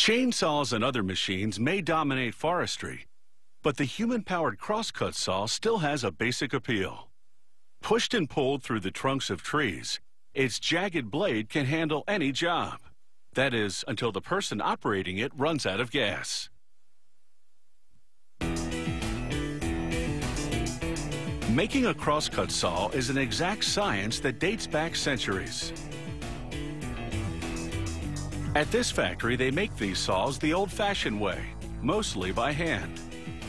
Chainsaws and other machines may dominate forestry, but the human-powered crosscut saw still has a basic appeal. Pushed and pulled through the trunks of trees, its jagged blade can handle any job. That is, until the person operating it runs out of gas. Making a crosscut saw is an exact science that dates back centuries. At this factory, they make these saws the old-fashioned way, mostly by hand.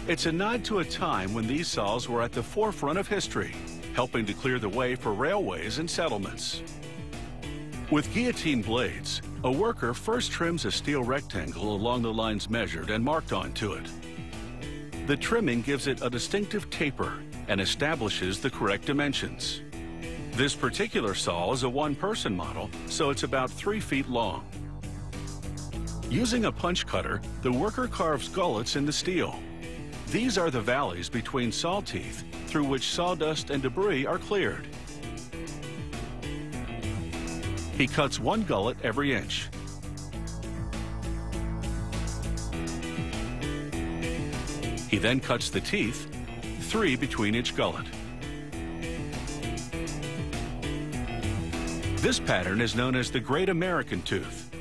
It's a nod to a time when these saws were at the forefront of history, helping to clear the way for railways and settlements. With guillotine blades, a worker first trims a steel rectangle along the lines measured and marked onto it. The trimming gives it a distinctive taper and establishes the correct dimensions. This particular saw is a one-person model, so it's about 3 feet long. Using a punch cutter, the worker carves gullets in the steel. These are the valleys between saw teeth through which sawdust and debris are cleared. He cuts 1 gullet every inch. He then cuts the teeth, 3 between each gullet. This pattern is known as the Great American Tooth.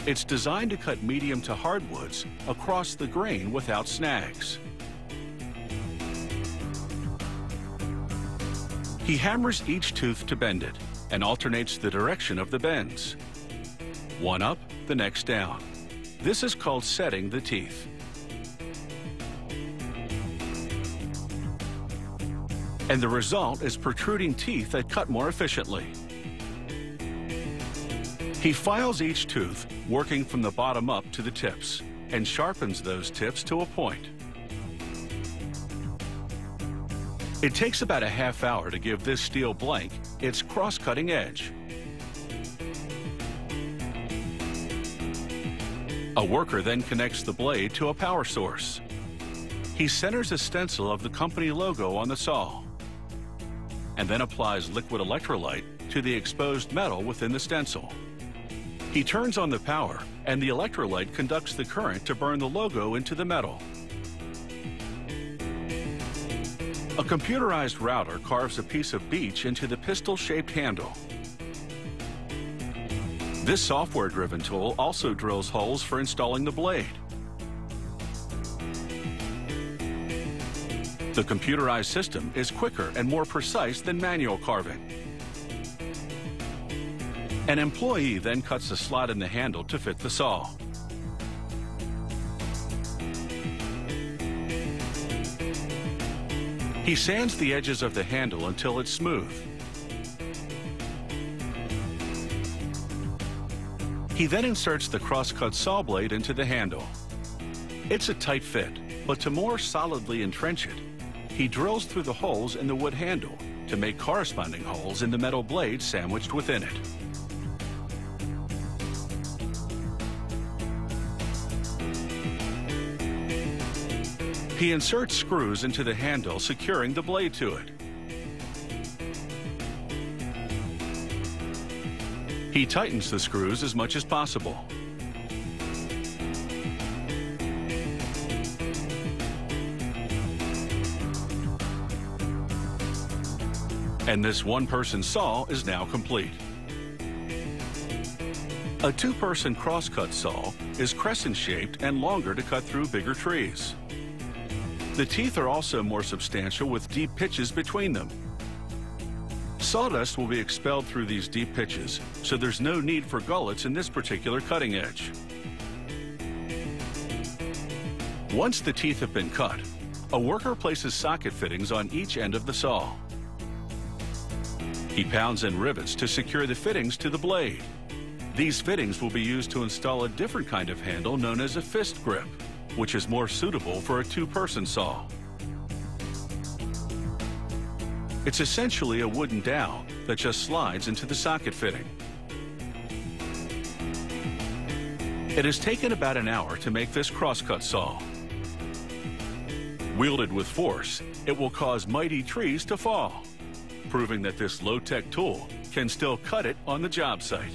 It's designed to cut medium to hardwoods across the grain without snags. He hammers each tooth to bend it and alternates the direction of the bends. One up, the next down. This is called setting the teeth. And the result is protruding teeth that cut more efficiently. He files each tooth, working from the bottom up to the tips, and sharpens those tips to a point. It takes about a half hour to give this steel blank its cross-cutting edge. A worker then connects the blade to a power source. He centers a stencil of the company logo on the saw, and then applies liquid electrolyte to the exposed metal within the stencil. He turns on the power, and the electrolyte conducts the current to burn the logo into the metal. A computerized router carves a piece of beech into the pistol-shaped handle. This software-driven tool also drills holes for installing the blade. The computerized system is quicker and more precise than manual carving. An employee then cuts a slot in the handle to fit the saw. He sands the edges of the handle until it's smooth. He then inserts the crosscut saw blade into the handle. It's a tight fit, but to more solidly entrench it, he drills through the holes in the wood handle to make corresponding holes in the metal blade sandwiched within it. He inserts screws into the handle, securing the blade to it. He tightens the screws as much as possible. And this one-person saw is now complete. A 2-person crosscut saw is crescent-shaped and longer to cut through bigger trees. The teeth are also more substantial with deep pitches between them. Sawdust will be expelled through these deep pitches, so there's no need for gullets in this particular cutting edge. Once the teeth have been cut, a worker places socket fittings on each end of the saw. He pounds in rivets to secure the fittings to the blade. These fittings will be used to install a different kind of handle known as a fist grip, which is more suitable for a 2-person saw. It's essentially a wooden dowel that just slides into the socket fitting. It has taken about an hour to make this crosscut saw. Wielded with force, it will cause mighty trees to fall, proving that this low-tech tool can still cut it on the job site.